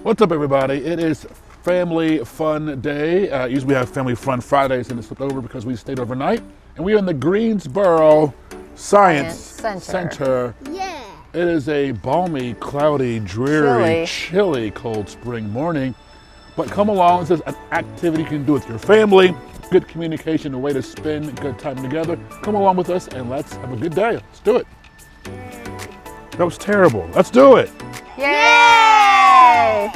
What's up, everybody? It is Family Fun Day. Usually we have Family Fun Fridays, and it slipped over because we stayed overnight. And we are in the Greensboro Science Center. Yeah. It is a balmy, cloudy, dreary, chilly, cold spring morning. But come along, this is an activity you can do with your family. Good communication, a way to spend a good time together. Come along with us and let's have a good day. Let's do it. That was terrible. Let's do it. Yay!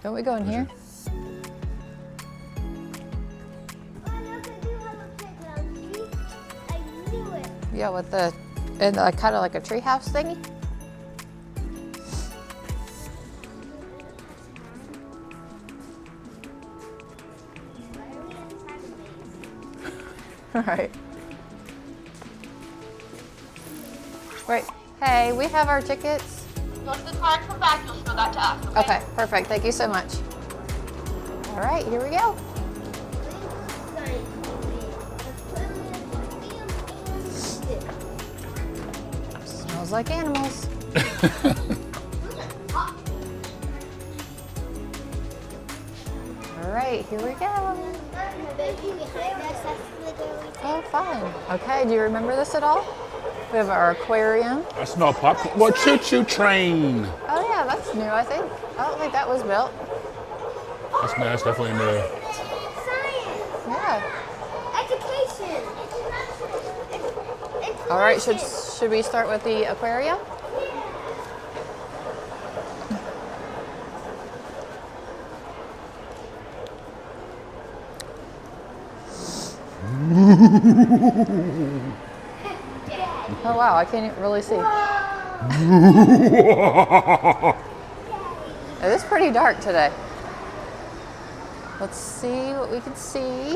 Don't we go in here? Yeah, with the kind of like a treehouse thingy. All right. Wait. Hey, we have our tickets. Go to the car and come back. You'll show that to us. Okay, perfect. Thank you so much. All right, here we go. Smells like animals. All right, here we go. Oh, fun. Okay, do you remember this at all? We have our aquarium. I smell popcorn. Well, choo-choo train. Oh yeah, that's new, I think. I don't think that was built. That's definitely new. Science. Yeah. Education. All right, should we start with the aquarium? Oh wow, I can't even really see. It is pretty dark today. Let's see what we can see.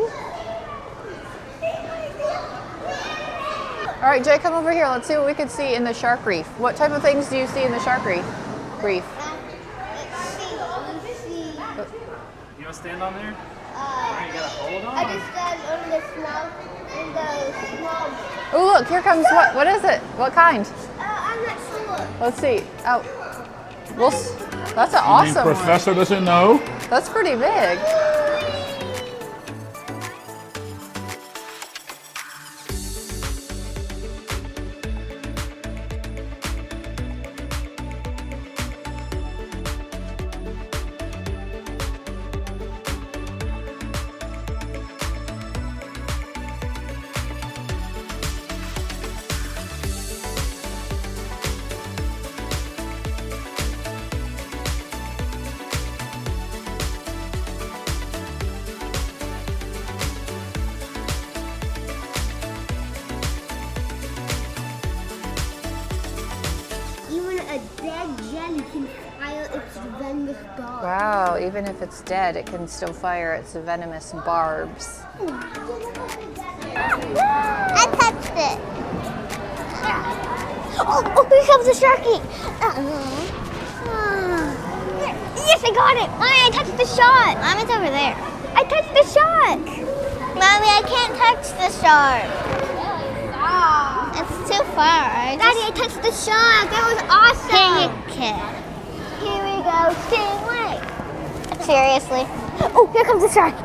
All right, Jay, come over here. Let's see what we can see in the shark reef. What type of things do you see in the shark reef? You want to stand on there? Alright, you got a hold on? I just stand on the small and the small. Oh, look, here comes what is it? What kind? I'm not sure. Let's see. Oh, that's an awesome one. Professor doesn't know. That's pretty big. Even a dead jelly can fire its venomous barbs. Wow, even if it's dead, it can still fire its venomous barbs. I touched it. Oh, here comes the sharky. Yes, I got it. Mommy, I touched the shark. Mommy's over there. I touched the shark. Mommy, I can't touch the shark. It's too far. Daddy, I touched the shark. That was awesome. Here you can. Here we go. Stingray. Seriously. Oh, here comes the shark.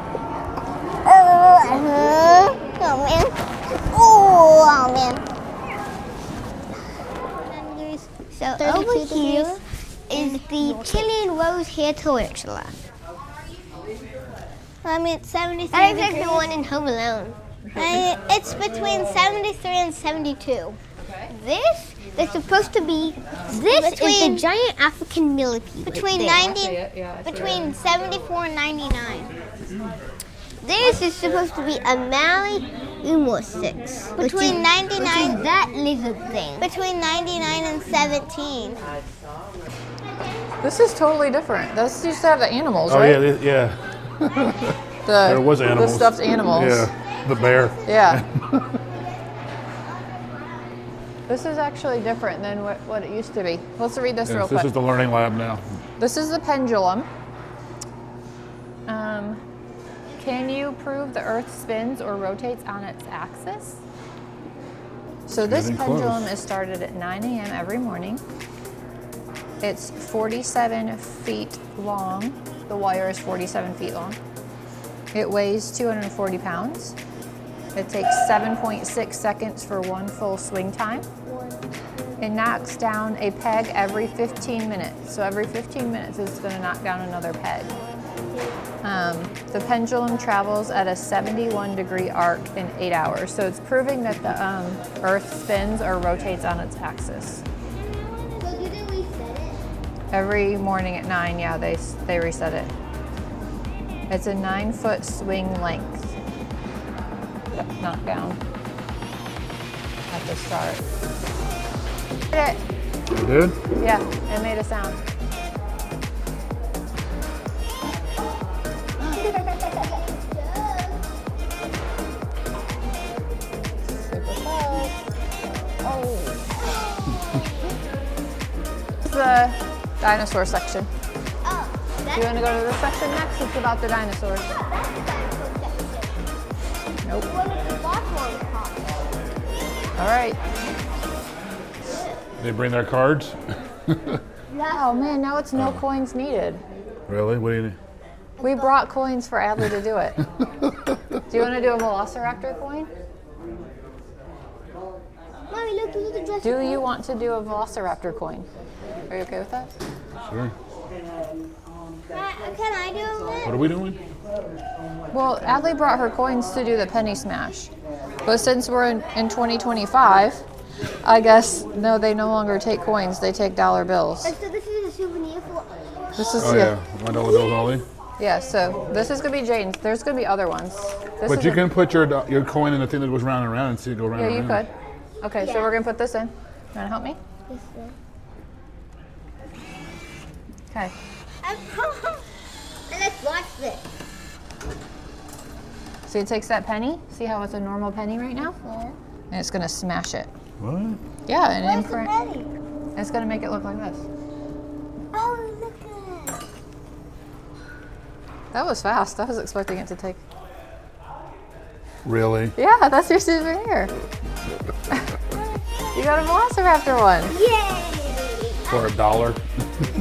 Oh, man. Oh, man. So over here is the Chilean rose hair tarantula. I mean, it's 73. I think the one in Home Alone. It's between 73 and 72. Okay. This is supposed to be. This is the giant African millipede. Between 74 and 99. This is supposed to be a Mali Umor 6. Between 99. That lizard thing. Between 99 and 17. This is totally different. This used to have the animals, Oh, right? yeah. There was animals. The stuffed animals. Yeah, the bear. Yeah. This is actually different than what it used to be. Let's read this real quick. This is the learning lab now. This is the pendulum. Can you prove the Earth spins or rotates on its axis? So this Getting pendulum close. is started at 9 a.m. every morning. It's 47 feet long. The wire is 47 feet long. It weighs 240 pounds. It takes 7.6 seconds for one full swing time. It knocks down a peg every 15 minutes. So every 15 minutes it's going to knock down another peg. The pendulum travels at a 71-degree arc in 8 hours. So it's proving that the Earth spins or rotates on its axis. So do they reset it? Every morning at 9, yeah, they reset it. It's a 9-foot swing length. Knock down at the start. Did it? You did? Yeah, it made a sound. Super close. Oh. This is the dinosaur section. Oh, Do that's you want to go to this section next? It's about the dinosaurs. the dinosaur section. Nope. What is the box one called? All right. They bring their cards? Oh man, now it's no coins needed. Really? What do you need? We brought coins for Adley to do it. Do you want to do a velociraptor coin? Mommy, look at the dress. Do you want to do a velociraptor coin? Are you okay with that? Sure. Can I do it? What are we doing? Well, Adley brought her coins to do the penny smash. But since we're in 2025, I guess, no, they no longer take coins. They take dollar bills. So this is a souvenir for. This is, Oh yeah, $1 bills only. Yeah, so this is going to be Jaden's. There's going to be other ones. This But is you a- can put your coin in the thing that goes round and round and see it go round Yeah, and you round. could. Okay, so we're going to put this in. You want to help me? This one. Okay. And let's watch this. So it takes that penny. See how it's a normal penny right now? Yeah. And it's going to smash it. What? Yeah, and Where's the imprint. penny? It's going to make it look like this. Oh, look at it. That was fast. I was expecting it to take. Really? Yeah, that's your souvenir. You got a velociraptor one. Yay! For $1?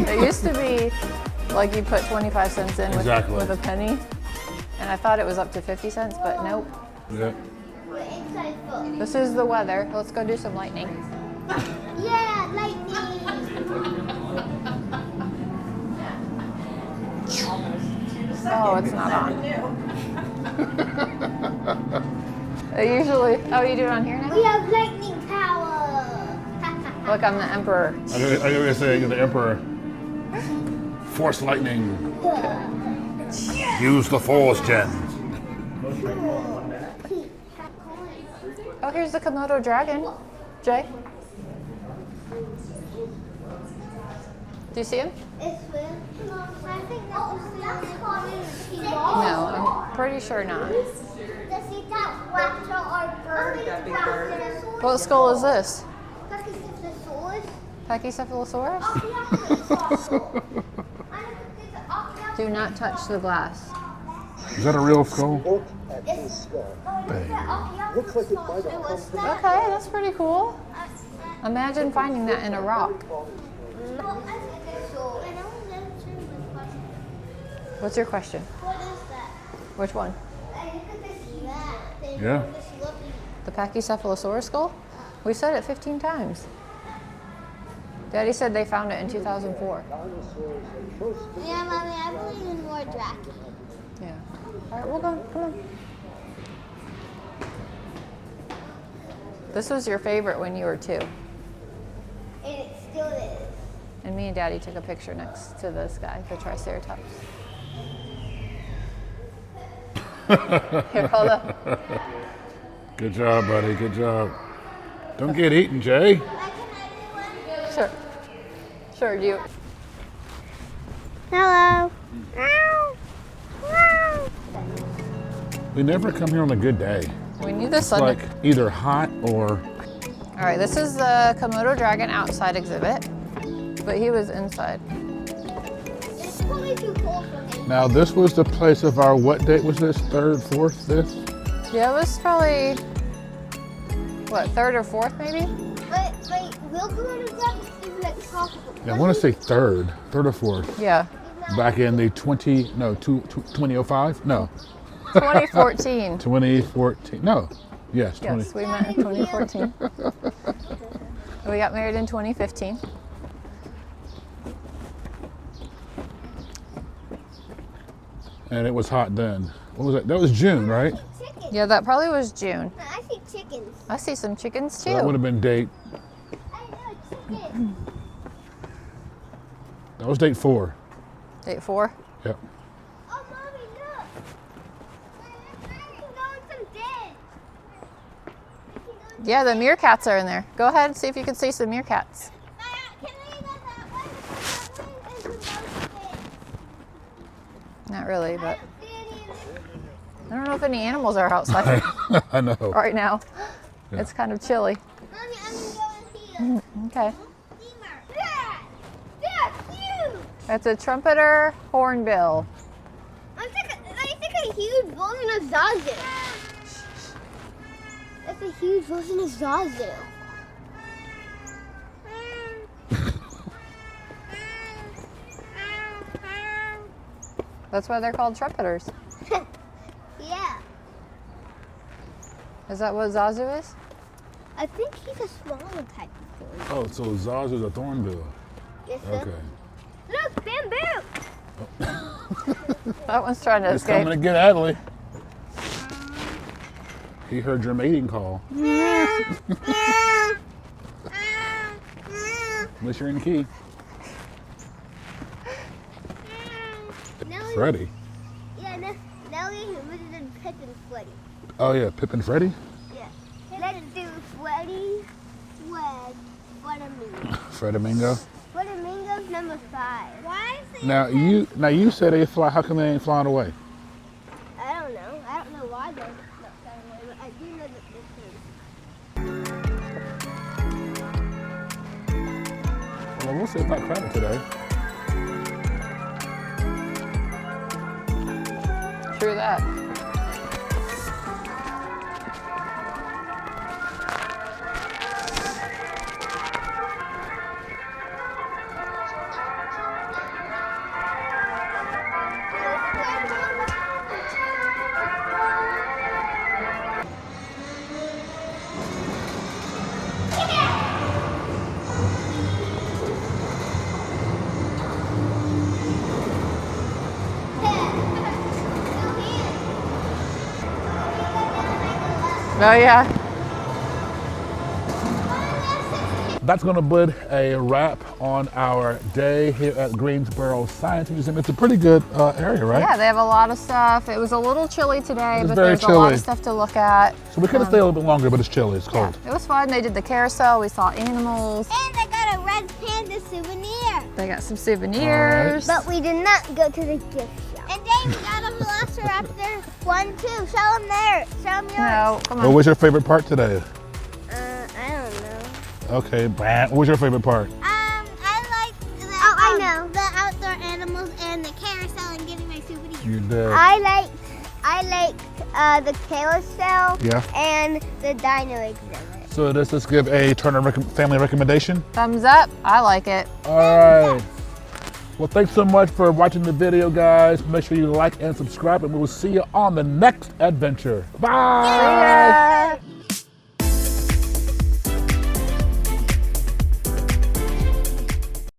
It used to be like you put 25 cents in Exactly. with a penny. And I thought it was up to 50 cents, but nope. Yeah. We're inside foot. This is the weather. Let's go do some lightning. Yeah, lightning. Oh, it's not on. Usually, oh, you do it on here now? We have lightning power. Look, I'm the emperor. I was going to say, you're the emperor. Force lightning. Use the force, Jen. Oh, here's the Komodo dragon. Jay? Do you see him? It's real. I think that was the No, I'm pretty sure not. Does he got raptor or bird? That big bird. What skull is this? Pachycephalosaurus. Pachycephalosaurus? Do not touch the glass. Is that a real skull? Looks like it might have come from. Okay, that's pretty cool. Imagine finding that in a rock. What's your question? What is that? Which one? Yeah. The Pachycephalosaurus skull? We said it 15 times. Daddy said they found it in 2004. Yeah, Mommy, I believe in more Dracula. Yeah. All right, we'll go. Come on. This was your favorite when you were 2. And it still is. And me and Daddy took a picture next to this guy, the Triceratops. Here, hold up. Good job, buddy. Good job. Don't get eaten, Jay. Sure. Sure, you. Hello. We never come here on a good day. We need the It's sun. like either hot or... All right, this is the Komodo dragon outside exhibit, but he was inside. It's probably too cold for me. Now, this was the place of our, what date was this? 3rd, 4th, 5th? Yeah, it was probably what, third or fourth maybe? Wait, we'll go on a grab even like possible. Yeah, I want to say third or fourth. Yeah. Back in the 2005? No, 2014. 2014. No, yes, 20. Yes, we met in 2014. We got married in 2015. And it was hot then. What was that? That was June, right? Chicken. Yeah, that probably was June. I see chickens. I see some chickens So that would too. have been date. I know chicken. That was date 4. Date 4. Yep. Oh, mommy, look. No, some dead. Yeah, the meerkats are in there. Go ahead and see if you can see some meerkats. Can we go that way? That way is the most dead. Not really, but I don't see any in I don't know if any animals are outside I know. right now. Yeah. It's kind of chilly. Mommy, I'm gonna go in here. Okay. They're huge. It's a trumpeter hornbill. I think a huge version of Zazu. It's a huge version of Zazu. That's why they're called trumpeters. Yeah, Is that what Zazu is? I think he's a smaller type of bird. Oh, so Zazu's a thornbill. Yes, sir. Okay. Look, bamboo. That one's trying to It's escape. coming to get Adley. He heard your mating call. Unless you're in the key. Nelly, Freddy. yeah, Nelly visited Pip and Freddy. Oh yeah, Pip and Freddy? Yeah. Let's do Freddy, Fred, Freddamingo. Freddamingo. Freddamingo's number 5. Why is Now you said they fly. How come they ain't flying away? I don't know. I don't know why they're not flying away, but I do know that Well, we'll see about credit today. True that. Oh yeah. That's going to put a wrap on our day here at Greensboro Science Museum. It's a pretty good area, right? Yeah, they have a lot of stuff. It was a little chilly today, was but very there's a lot chilly. of stuff to look at. So we could have stayed a little bit longer, but it's chilly. It's Yeah, cold. it was fun. They did the carousel. We saw animals. And I got a red panda souvenir. They got some souvenirs. But we did not go to the gift shop. And then we got a velociraptor one too. Show them there. Show them yours. No, come What on. was your favorite part today? I don't know. Okay, what was your favorite part? I like the, the outdoor animals and the carousel and getting my souvenirs. You did. I like the carousel Yeah. and the dino exhibit. So let's give a Turner family recommendation. Thumbs up. I like it. All right. Well, thanks so much for watching the video, guys. Make sure you like and subscribe, and we will see you on the next adventure. Bye. Yeah.